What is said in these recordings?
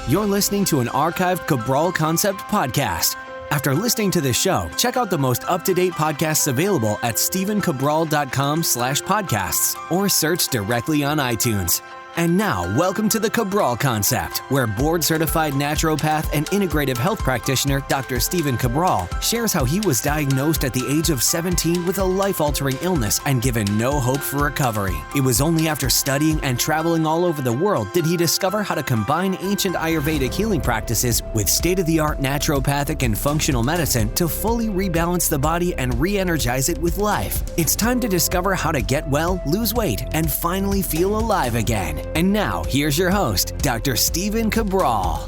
You're listening to an archived Cabral Concept podcast. After listening to this show, check out the most up-to-date podcasts available at stephencabral.com/podcasts or search directly on iTunes. And now, welcome to the Cabral Concept, where board-certified naturopath and integrative health practitioner Dr. Stephen Cabral shares how he was diagnosed at the age of 17 with a life-altering illness and given no hope for recovery. It was only after studying and traveling all over the world did he discover how to combine ancient Ayurvedic healing practices with state-of-the-art naturopathic and functional medicine to fully rebalance the body and re-energize it with life. It's time to discover how to get well, lose weight, and finally feel alive again. And now, here's your host, Dr. Stephen Cabral.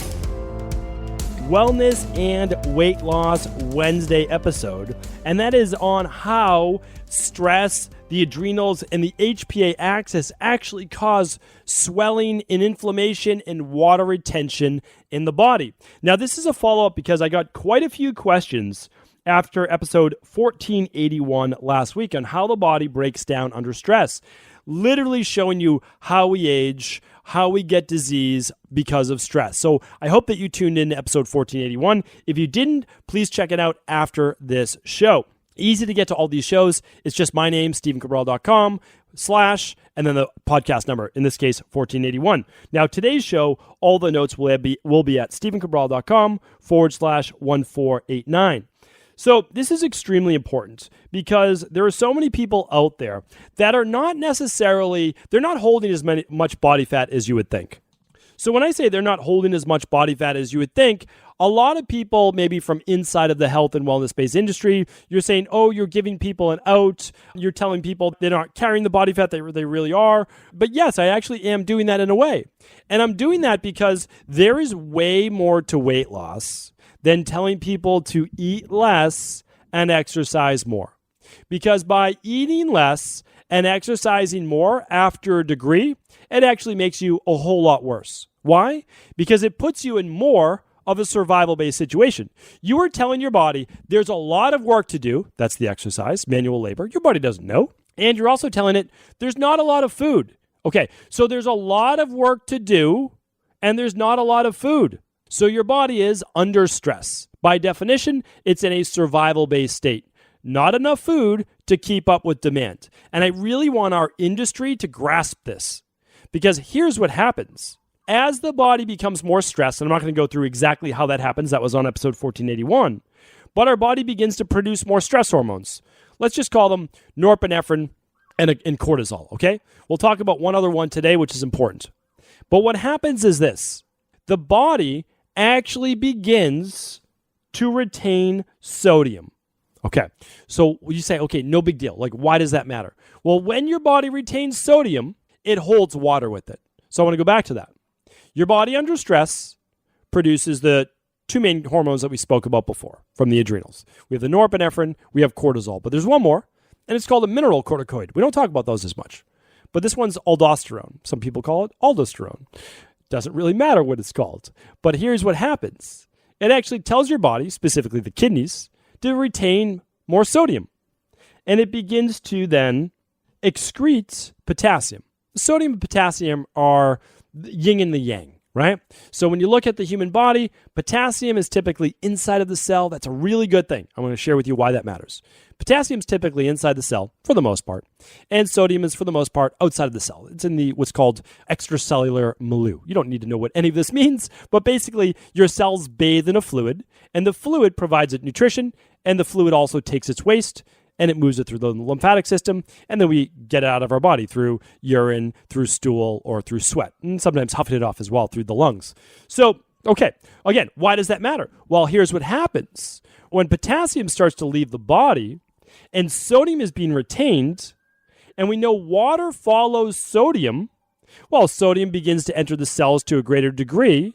Wellness and Weight Loss Wednesday episode, and that is on how stress, the adrenals, and the HPA axis actually cause swelling and inflammation and water retention in the body. Now, this is a follow-up because I got quite a few questions after episode 1481 last week on how the body breaks down under stress. Literally showing you how we age, how we get disease because of stress. So I hope that you tuned in to episode 1481. If you didn't, please check it out after this show. Easy to get to all these shows. It's just my name, stephencabral.com/ and then the podcast number, in this case, 1481. Now, today's show, all the notes will be at stephencabral.com/1489. So this is extremely important because there are so many people out there that are not necessarily, they're not holding as much body fat as you would think. So when I say they're not holding as much body fat as you would think, a lot of people, maybe from inside of the health and wellness-based industry, you're saying, oh, you're giving people an out. You're telling people they're not carrying the body fat they really are. But yes, I actually am doing that in a way. And I'm doing that because there is way more to weight loss than telling people to eat less and exercise more. Because by eating less and exercising more after a degree, it actually makes you a whole lot worse. Why? Because it puts you in more of a survival-based situation. You are telling your body there's a lot of work to do. That's the exercise, manual labor. Your body doesn't know. And you're also telling it there's not a lot of food. Okay, so there's a lot of work to do and there's not a lot of food. So your body is under stress. By definition, it's in a survival-based state. Not enough food to keep up with demand. And I really want our industry to grasp this. Because here's what happens. As the body becomes more stressed, and I'm not going to go through exactly how that happens, that was on episode 1481, but our body begins to produce more stress hormones. Let's just call them norepinephrine and cortisol, okay? We'll talk about one other one today, which is important. But what happens is this. The body actually begins to retain sodium. Okay, so you say, okay, no big deal. Like, why does that matter? Well, when your body retains sodium, it holds water with it. So I want to go back to that. Your body under stress produces the two main hormones that we spoke about before from the adrenals. We have the norepinephrine, we have cortisol, but there's one more, and it's called a mineral corticoid. We don't talk about those as much, but this one's aldosterone. Some people call it aldosterone. Doesn't really matter what it's called. But here's what happens. It actually tells your body, specifically the kidneys, to retain more sodium. And it begins to then excrete potassium. Sodium and potassium are the yin and the yang, right? So when you look at the human body, potassium is typically inside of the cell. That's a really good thing. I'm going to share with you why that matters. Potassium is typically inside the cell for the most part, and sodium is for the most part outside of the cell. It's in the what's called extracellular milieu. You don't need to know what any of this means, but basically your cells bathe in a fluid, and the fluid provides it nutrition, and the fluid also takes its waste, and it moves it through the lymphatic system, and then we get it out of our body through urine, through stool, or through sweat, and sometimes huffing it off as well through the lungs. So, okay, again, why does that matter? Well, here's what happens. When potassium starts to leave the body, and sodium is being retained, and we know water follows sodium, well, sodium begins to enter the cells to a greater degree,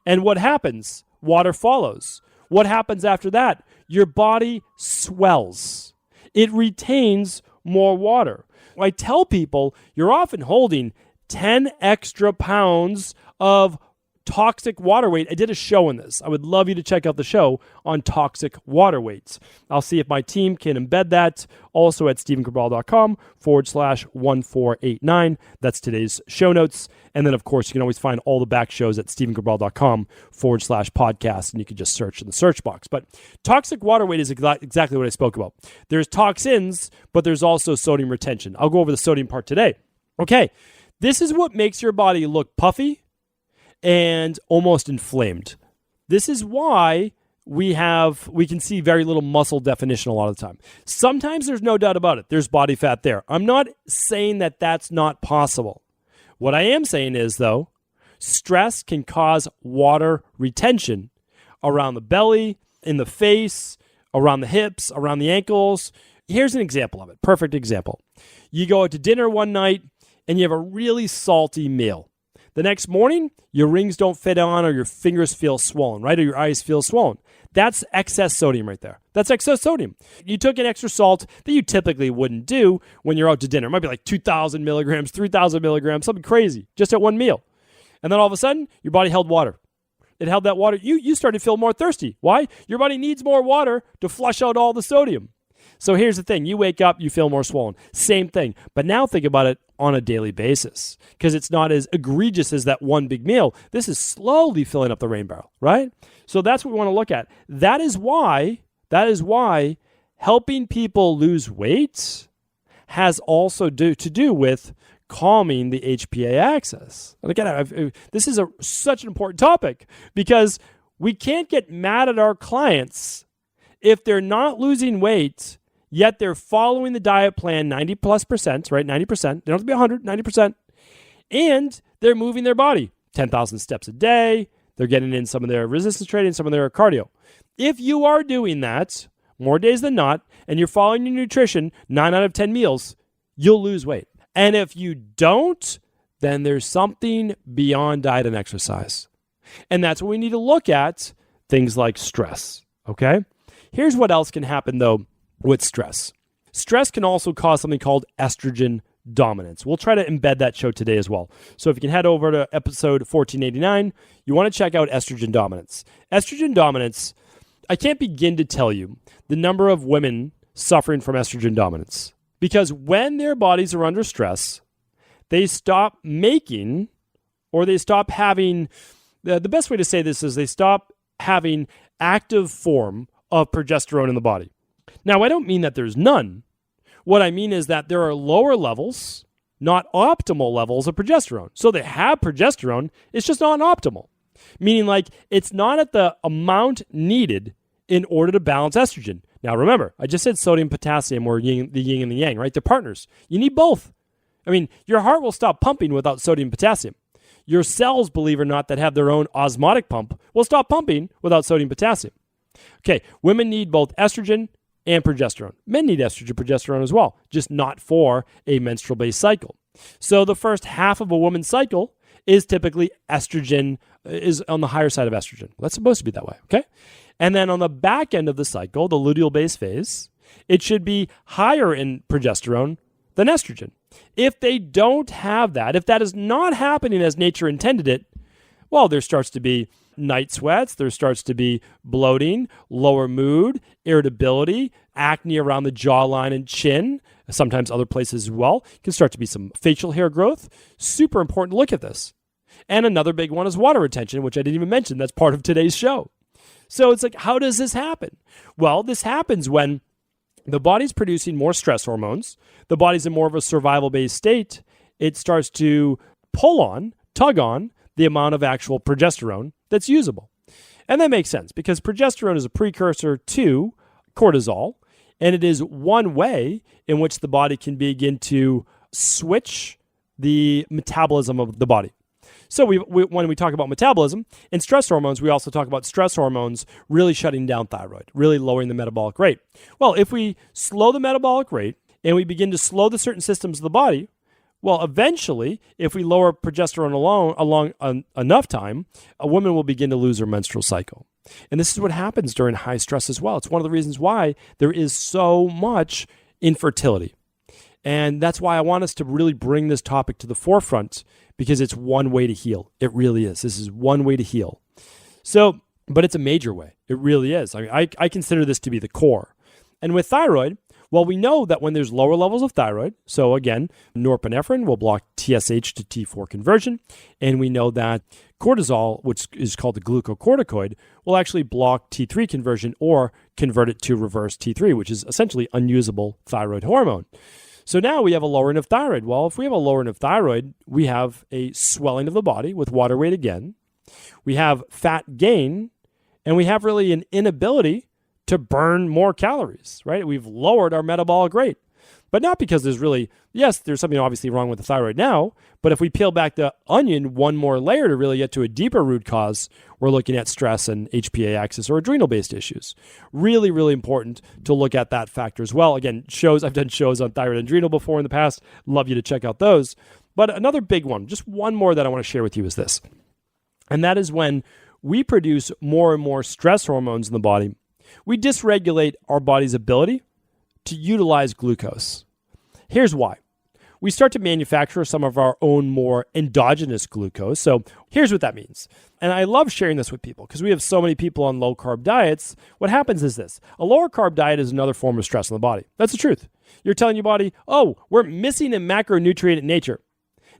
and what happens? Water follows. What happens after that? Your body swells. It retains more water. I tell people you're often holding 10 extra pounds of toxic water weight. I did a show on this. I would love you to check out the show on toxic water weights. I'll see if my team can embed that also at stephencabral.com/1489. That's today's show notes. And then, of course, you can always find all the back shows at stephencabral.com/podcast, and you can just search in the search box. But toxic water weight is exactly what I spoke about. There's toxins, but there's also sodium retention. I'll go over the sodium part today. Okay, this is what makes your body look puffy and almost inflamed. This is why we can see very little muscle definition a lot of the time. Sometimes there's no doubt about it. There's body fat there. I'm not saying that that's not possible. What I am saying is, though, stress can cause water retention around the belly, in the face, around the hips, around the ankles. Here's an example of it. Perfect example. You go out to dinner one night and you have a really salty meal. The next morning, your rings don't fit on or your fingers feel swollen, right? Or your eyes feel swollen. That's excess sodium right there. That's excess sodium. You took an extra salt that you typically wouldn't do when you're out to dinner. It might be like 2,000 milligrams, 3,000 milligrams, something crazy, just at one meal. And then all of a sudden, your body held water. It held that water. You started to feel more thirsty. Why? Your body needs more water to flush out all the sodium. So here's the thing. You wake up, you feel more swollen. Same thing. But now think about it on a daily basis, because it's not as egregious as that one big meal. This is slowly filling up the rain barrel, right? So that's what we want to look at. That is why helping people lose weight has also to do with calming the HPA axis. And again, this is such an important topic, because we can't get mad at our clients if they're not losing weight, yet they're following the diet plan 90+%, right? 90%. They don't have to be 100, 90%. And they're moving their body 10,000 steps a day. They're getting in some of their resistance training, some of their cardio. If you are doing that more days than not, and you're following your nutrition 9 out of 10 meals, you'll lose weight. And if you don't, then there's something beyond diet and exercise. And that's what we need to look at, things like stress, okay? Here's what else can happen, though, with stress. Stress can also cause something called estrogen dominance. We'll try to embed that show today as well. So if you can head over to episode 1489, you want to check out estrogen dominance. Estrogen dominance, I can't begin to tell you the number of women suffering from estrogen dominance. Because when their bodies are under stress, they stop making, or they stop having, the best way to say this is they stop having active form of progesterone in the body. Now, I don't mean that there's none. What I mean is that there are lower levels, not optimal levels of progesterone. So they have progesterone, it's just not optimal. Meaning like it's not at the amount needed in order to balance estrogen. Now remember, I just said sodium, potassium, or the yin and the yang, right? They're partners. You need both. I mean, your heart will stop pumping without sodium, potassium. Your cells, believe it or not, that have their own osmotic pump will stop pumping without sodium, potassium. Okay, women need both estrogen and progesterone. Men need estrogen, progesterone as well, just not for a menstrual-based cycle. So the first half of a woman's cycle is typically estrogen, is on the higher side of estrogen. Well, that's supposed to be that way, okay? And then on the back end of the cycle, the luteal-based phase, it should be higher in progesterone than estrogen. If they don't have that, if that is not happening as nature intended it, well, there starts to be night sweats, there starts to be bloating, lower mood, irritability, acne around the jawline and chin, sometimes other places as well. Can start to be some facial hair growth. Super important to look at this. And another big one is water retention, which I didn't even mention. That's part of today's show. So it's like, how does this happen? Well, this happens when the body's producing more stress hormones. The body's in more of a survival-based state. It starts to tug on the amount of actual progesterone that's usable. And that makes sense because progesterone is a precursor to cortisol, and it is one way in which the body can begin to switch the metabolism of the body. So when we talk about metabolism and stress hormones, we also talk about stress hormones really shutting down thyroid, really lowering the metabolic rate. Well, if we slow the metabolic rate and we begin to slow the certain systems of the body, well, eventually, if we lower progesterone along enough time, a woman will begin to lose her menstrual cycle. And this is what happens during high stress as well. It's one of the reasons why there is so much infertility. And that's why I want us to really bring this topic to the forefront, because it's one way to heal. It really is. This is one way to heal. So, but it's a major way. It really is. I consider this to be the core. And with thyroid, Well, we know that when there's lower levels of thyroid, so again, norepinephrine will block TSH to T4 conversion, and we know that cortisol, which is called the glucocorticoid, will actually block T3 conversion or convert it to reverse T3, which is essentially unusable thyroid hormone. So now we have a lowering of thyroid. Well, if we have a lowering of thyroid, we have a swelling of the body with water weight again. We have fat gain, and we have really an inability to burn more calories, right? We've lowered our metabolic rate, but not because there's something obviously wrong with the thyroid now, but if we peel back the onion one more layer to really get to a deeper root cause, we're looking at stress and HPA axis or adrenal-based issues. Really, really important to look at that factor as well. Again, I've done shows on thyroid and adrenal before in the past. Love you to check out those. But another big one, just one more that I want to share with you is this. And that is when we produce more and more stress hormones in the body, we dysregulate our body's ability to utilize glucose. Here's why. We start to manufacture some of our own more endogenous glucose. So here's what that means. And I love sharing this with people because we have so many people on low-carb diets. What happens is this. A lower-carb diet is another form of stress on the body. That's the truth. You're telling your body, oh, we're missing a macronutrient in nature.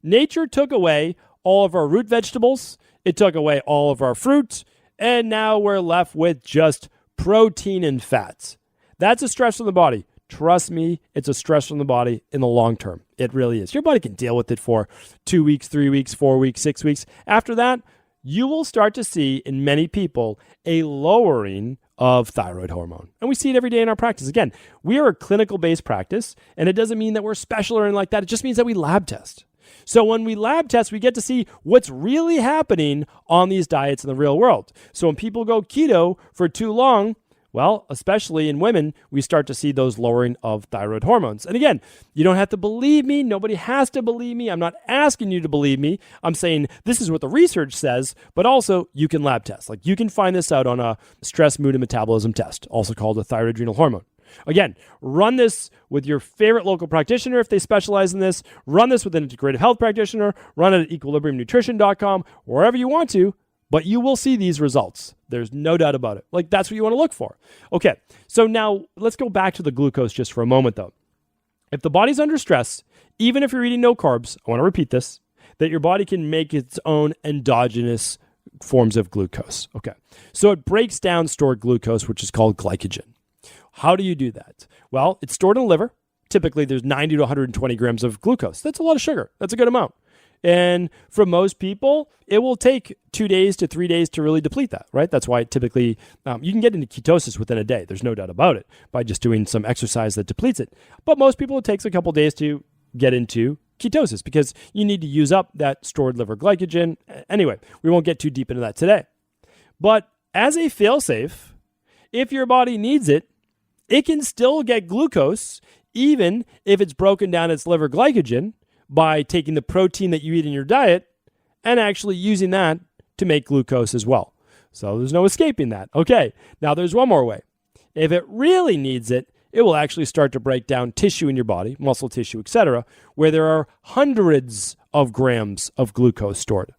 Nature took away all of our root vegetables. It took away all of our fruit. And now we're left with just protein and fats. That's a stress on the body. Trust me, it's a stress on the body in the long term. It really is. Your body can deal with it for 2 weeks, 3 weeks, 4 weeks, 6 weeks. After that, you will start to see in many people a lowering of thyroid hormone. And we see it every day in our practice. Again, we are a clinical-based practice, and it doesn't mean that we're special or anything like that. It just means that we lab test. So when we lab test, we get to see what's really happening on these diets in the real world. So when people go keto for too long, well, especially in women, we start to see those lowering of thyroid hormones. And again, you don't have to believe me. Nobody has to believe me. I'm not asking you to believe me. I'm saying this is what the research says, but also you can lab test. Like you can find this out on a stress, mood, and metabolism test, also called a thyroid adrenal hormone. Again, run this with your favorite local practitioner if they specialize in this. Run this with an integrative health practitioner. Run it at equilibriumnutrition.com, wherever you want to, but you will see these results. There's no doubt about it. Like that's what you want to look for. Okay, so now let's go back to the glucose just for a moment though. If the body's under stress, even if you're eating no carbs, I want to repeat this, that your body can make its own endogenous forms of glucose. Okay, so it breaks down stored glucose, which is called glycogen. How do you do that? Well, it's stored in the liver. Typically, there's 90 to 120 grams of glucose. That's a lot of sugar. That's a good amount. And for most people, it will take 2 days to 3 days to really deplete that, right? That's why typically you can get into ketosis within a day. There's no doubt about it by just doing some exercise that depletes it. But most people, it takes a couple days to get into ketosis because you need to use up that stored liver glycogen. Anyway, we won't get too deep into that today. But as a fail-safe, if your body needs it, it can still get glucose even if it's broken down its liver glycogen by taking the protein that you eat in your diet and actually using that to make glucose as well. So there's no escaping that. Okay, now there's one more way. If it really needs it, it will actually start to break down tissue in your body, muscle tissue, etc., where there are hundreds of grams of glucose stored.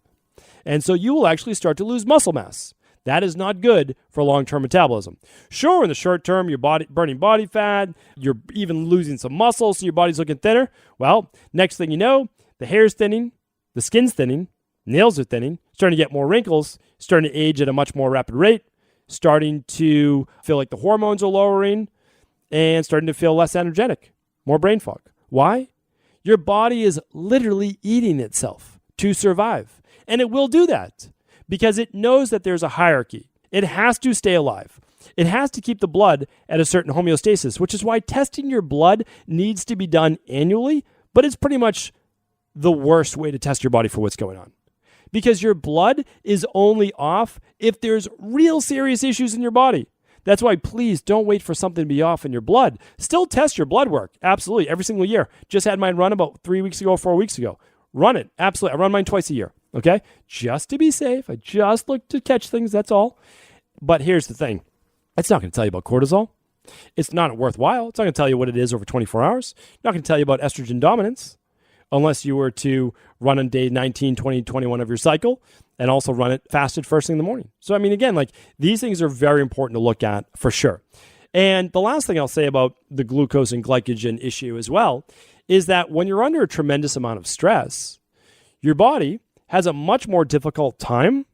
And so you will actually start to lose muscle mass. That is not good for long-term metabolism. Sure, in the short term, you're burning body fat, you're even losing some muscle, so your body's looking thinner. Well, next thing you know, the hair's thinning, the skin's thinning, nails are thinning, starting to get more wrinkles, starting to age at a much more rapid rate, starting to feel like the hormones are lowering, and starting to feel less energetic, more brain fog. Why? Your body is literally eating itself to survive, and it will do that. Because it knows that there's a hierarchy. It has to stay alive. It has to keep the blood at a certain homeostasis, which is why testing your blood needs to be done annually, but it's pretty much the worst way to test your body for what's going on. Because your blood is only off if there's real serious issues in your body. That's why please don't wait for something to be off in your blood. Still test your blood work, absolutely, every single year. Just had mine run about 3 weeks ago, 4 weeks ago. Run it, absolutely. I run mine twice a year. Okay, just to be safe. I just look to catch things, that's all. But here's the thing. It's not going to tell you about cortisol. It's not worthwhile. It's not going to tell you what it is over 24 hours. It's not going to tell you about estrogen dominance unless you were to run on day 19, 20, 21 of your cycle and also run it fasted first thing in the morning. So, I mean, again, like these things are very important to look at for sure. And the last thing I'll say about the glucose and glycogen issue as well is that when you're under a tremendous amount of stress, your body has a much more difficult time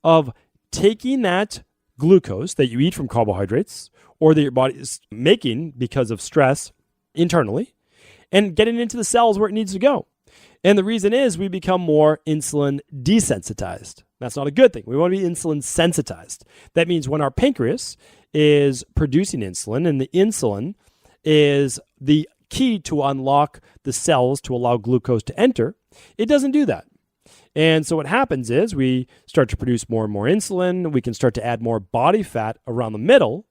of taking that glucose that you eat from carbohydrates or that your body is making because of stress internally and getting into the cells where it needs to go. And the reason is we become more insulin desensitized. That's not a good thing. We want to be insulin sensitized. That means when our pancreas is producing insulin, and the insulin is the key to unlock the cells to allow glucose to enter, it doesn't do that. And so what happens is we start to produce more and more insulin. We can start to add more body fat around the middle.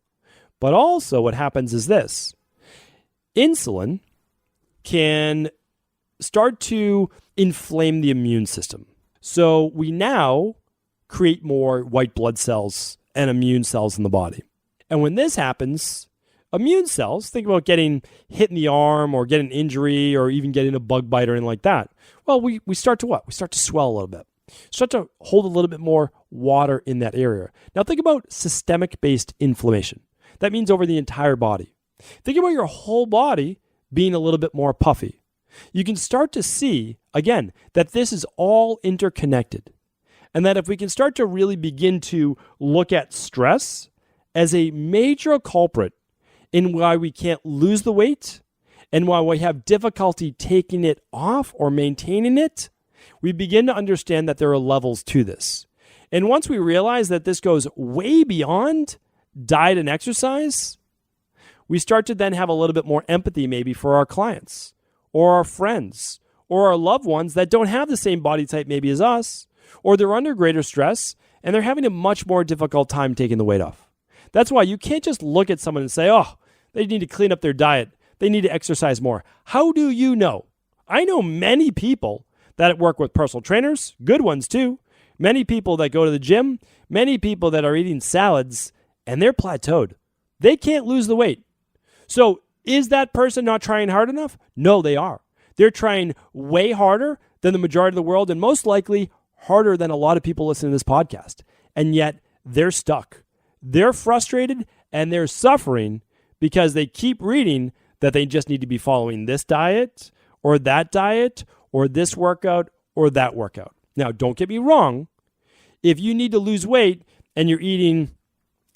But also what happens is this. Insulin can start to inflame the immune system. So we now create more white blood cells and immune cells in the body. And when this happens, immune cells, think about getting hit in the arm or getting an injury or even getting a bug bite or anything like that. Well, we start to what? We start to swell a little bit. Start to hold a little bit more water in that area. Now think about systemic-based inflammation. That means over the entire body. Think about your whole body being a little bit more puffy. You can start to see, again, that this is all interconnected. And that if we can start to really begin to look at stress as a major culprit in why we can't lose the weight and why we have difficulty taking it off or maintaining it, we begin to understand that there are levels to this. And once we realize that this goes way beyond diet and exercise, we start to then have a little bit more empathy maybe for our clients or our friends or our loved ones that don't have the same body type maybe as us, or they're under greater stress and they're having a much more difficult time taking the weight off. That's why you can't just look at someone and say, oh, they need to clean up their diet. They need to exercise more. How do you know? I know many people that work with personal trainers, good ones too, many people that go to the gym, many people that are eating salads, and they're plateaued. They can't lose the weight. So is that person not trying hard enough? No, they are. They're trying way harder than the majority of the world, and most likely harder than a lot of people listening to this podcast. And yet they're stuck. They're frustrated and they're suffering because they keep reading that they just need to be following this diet or this workout or that workout. Now, don't get me wrong. If you need to lose weight and you're eating,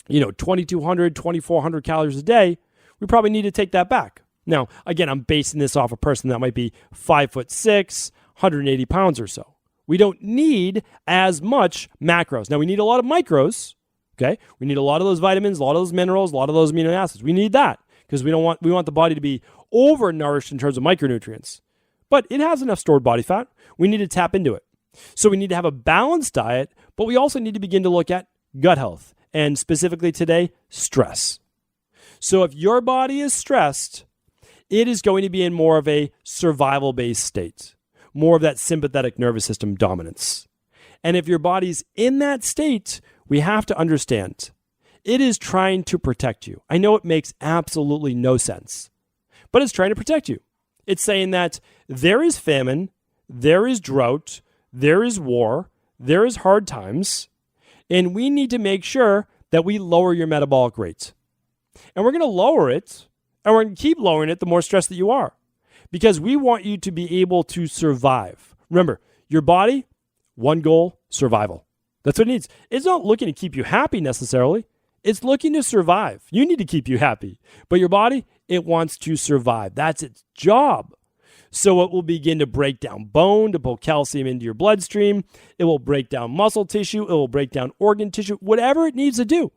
2,200, 2,400 calories a day, we probably need to take that back. Now, again, I'm basing this off a person that might be 5'6", 180 pounds or so. We don't need as much macros. Now, we need a lot of micros. Okay, we need a lot of those vitamins, a lot of those minerals, a lot of those amino acids. We need that because we want the body to be overnourished in terms of micronutrients. But it has enough stored body fat. We need to tap into it. So we need to have a balanced diet, but we also need to begin to look at gut health and specifically today, stress. So if your body is stressed, it is going to be in more of a survival-based state, more of that sympathetic nervous system dominance. And if your body's in that state, we have to understand it is trying to protect you. I know it makes absolutely no sense, but it's trying to protect you. It's saying that there is famine, there is drought, there is war, there is hard times, and we need to make sure that we lower your metabolic rate. And we're going to lower it, and we're going to keep lowering it the more stressed that you are, because we want you to be able to survive. Remember, your body, one goal, survival. That's what it needs. It's not looking to keep you happy necessarily. It's looking to survive. You need to keep you happy. But your body, it wants to survive. That's its job. So it will begin to break down bone to pull calcium into your bloodstream. It will break down muscle tissue. It will break down organ tissue. Whatever it needs to do.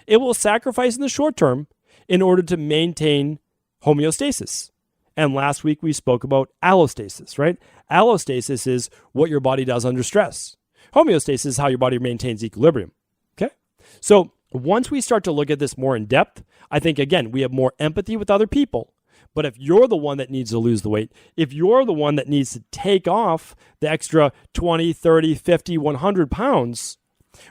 It will sacrifice in the short term in order to maintain homeostasis. And last week we spoke about allostasis, right? Allostasis is what your body does under stress. Homeostasis is how your body maintains equilibrium. Okay? So once we start to look at this more in depth, I think, again, we have more empathy with other people. But if you're the one that needs to lose the weight, if you're the one that needs to take off the extra 20, 30, 50, 100 pounds,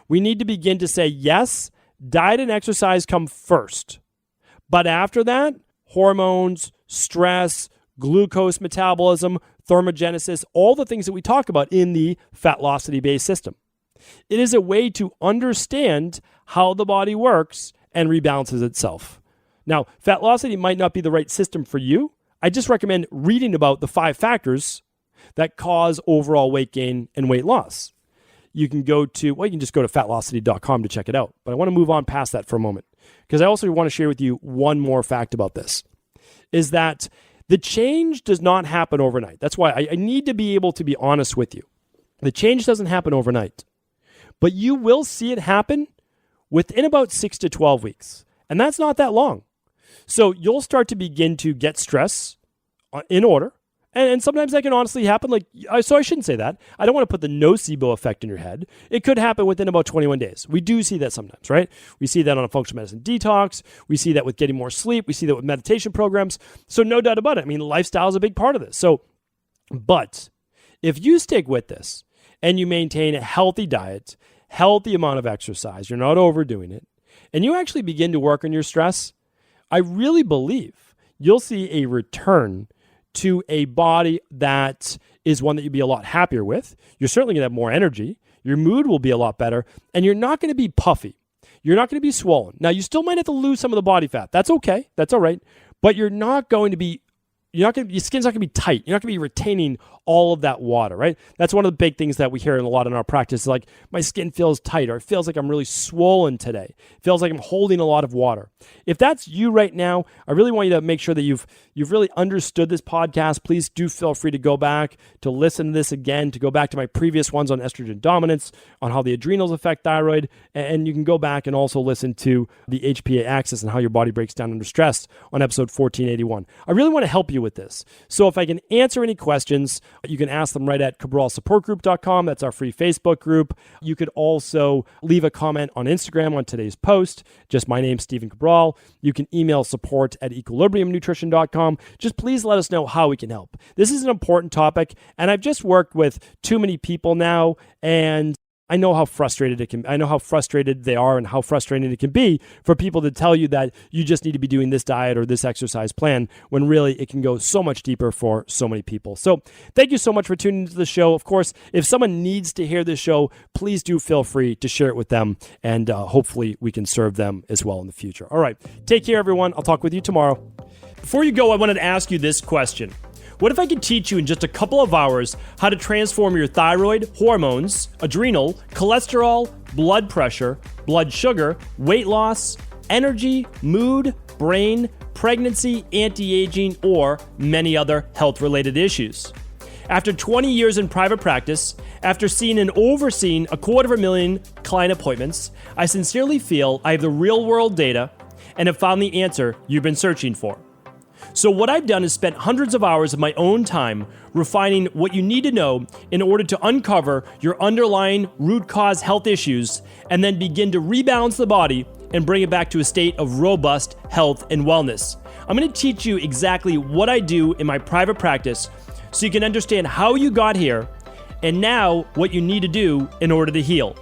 we need to begin to say, yes, diet and exercise come first. But after that, hormones, stress, glucose metabolism, thermogenesis, all the things that we talk about in the fat-losity-based system. It is a way to understand how the body works and rebalances itself. Now, Fatlocity might not be the right system for you. I just recommend reading about the 5 factors that cause overall weight gain and weight loss. You can you can just go to fatlocity.com to check it out. But I want to move on past that for a moment because I also want to share with you one more fact about this, is that the change does not happen overnight. That's why I need to be able to be honest with you. The change doesn't happen overnight, but you will see it happen within about 6 to 12 weeks. And that's not that long. So you'll start to begin to get stress in order. And sometimes that can honestly happen. So I shouldn't say that. I don't want to put the nocebo effect in your head. It could happen within about 21 days. We do see that sometimes, right? We see that on a functional medicine detox. We see that with getting more sleep. We see that with meditation programs. So no doubt about it. I mean, lifestyle is a big part of this. But if you stick with this and you maintain a healthy diet, healthy amount of exercise, you're not overdoing it, and you actually begin to work on your stress, I really believe you'll see a return to a body that is one that you'd be a lot happier with. You're certainly going to have more energy. Your mood will be a lot better, and you're not going to be puffy. You're not going to be swollen. Now, you still might have to lose some of the body fat. That's okay. That's all right. But your skin's not going to be tight. You're not going to be retaining all of that water, right? That's one of the big things that we hear a lot in our practice. Like, my skin feels tight, or it feels like I'm really swollen today. It feels like I'm holding a lot of water. If that's you right now, I really want you to make sure that you've really understood this podcast. Please do feel free to go back to listen to this again, to go back to my previous ones on estrogen dominance, on how the adrenals affect thyroid, and you can go back and also listen to the HPA axis and how your body breaks down under stress on episode 1481. I really want to help you with this. So if I can answer any questions, you can ask them right at cabralsupportgroup.com. That's our free Facebook group. You could also leave a comment on Instagram on today's post. Just my name, Stephen Cabral. You can email support@equilibriumnutrition.com. Just please let us know how we can help. This is an important topic, and I've just worked with too many people now, and I know how frustrated they are and how frustrating it can be for people to tell you that you just need to be doing this diet or this exercise plan, when really it can go so much deeper for so many people. So thank you so much for tuning into the show. Of course, if someone needs to hear this show, please do feel free to share it with them, and hopefully we can serve them as well in the future. All right. Take care, everyone. I'll talk with you tomorrow. Before you go, I wanted to ask you this question. What if I could teach you in just a couple of hours how to transform your thyroid, hormones, adrenal, cholesterol, blood pressure, blood sugar, weight loss, energy, mood, brain, pregnancy, anti-aging, or many other health-related issues? After 20 years in private practice, after seeing and overseeing 250,000 client appointments, I sincerely feel I have the real-world data and have found the answer you've been searching for. So what I've done is spent hundreds of hours of my own time refining what you need to know in order to uncover your underlying root cause health issues and then begin to rebalance the body and bring it back to a state of robust health and wellness. I'm going to teach you exactly what I do in my private practice so you can understand how you got here and now what you need to do in order to heal.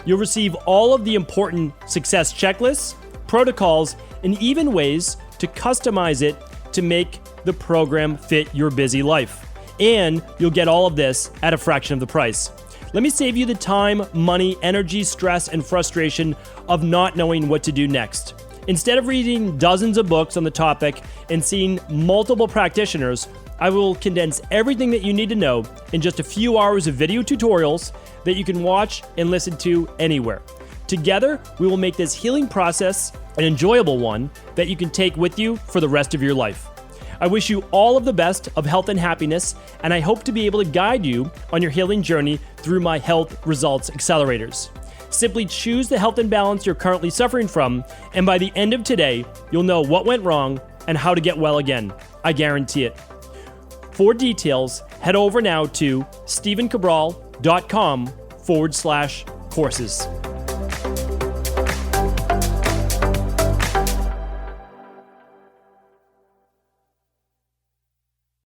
You'll receive all of the important success checklists, protocols, and even ways to customize it to make the program fit your busy life. And you'll get all of this at a fraction of the price. Let me save you the time, money, energy, stress, and frustration of not knowing what to do next. Instead of reading dozens of books on the topic and seeing multiple practitioners, I will condense everything that you need to know in just a few hours of video tutorials that you can watch and listen to anywhere. Together, we will make this healing process an enjoyable one that you can take with you for the rest of your life. I wish you all of the best of health and happiness, and I hope to be able to guide you on your healing journey through my Health Results Accelerators. Simply choose the health imbalance you're currently suffering from, and by the end of today, you'll know what went wrong and how to get well again. I guarantee it. For details, head over now to stephencabral.com/courses.